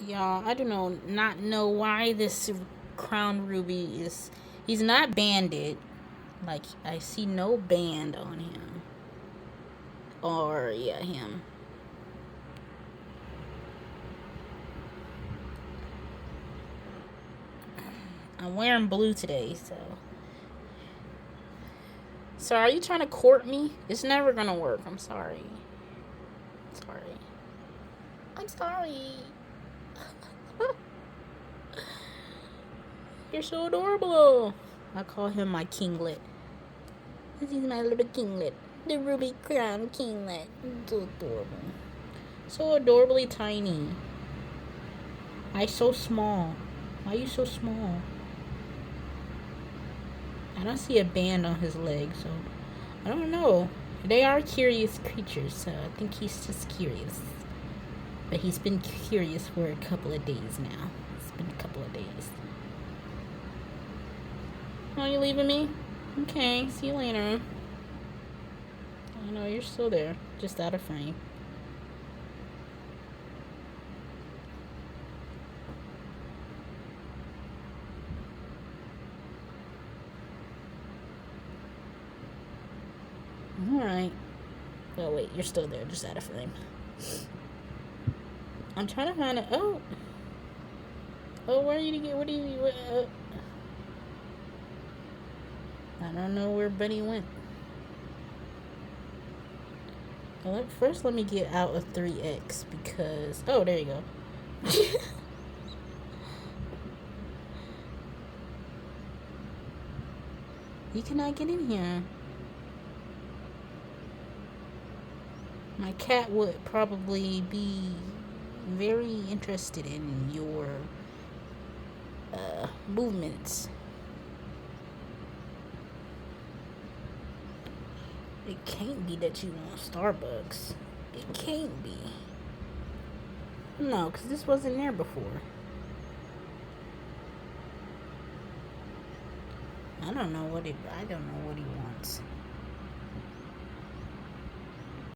Y'all, I do not know why this crown ruby is. He's not banded. Like, I see no band on him. Or, yeah, him. I'm wearing blue today, so. So, are you trying to court me? It's never gonna work. I'm sorry. Sorry. I'm sorry. You're so adorable. I call him my kinglet. This is my little kinglet. The ruby crown kinglet. So adorable. So adorably tiny. Why so small? Why are you so small? I don't see a band on his leg, so I don't know. They are curious creatures, so I think he's just curious. But he's been curious for a couple of days now. It's been a couple of days. Oh, you leaving me? Okay, see you later. I know you're still there, just out of frame. Alright. Oh, wait, you're still there, just out of frame. I'm trying to find it. Oh. Oh, where are you get? What do you. I don't know where Bunny went. Well, first, let me get out of 3x because. Oh, there you go. You cannot get in here. My cat would probably be very interested in your movements. It can't be that you want Starbucks. It can't be. No, because this wasn't there before. I don't know what he wants.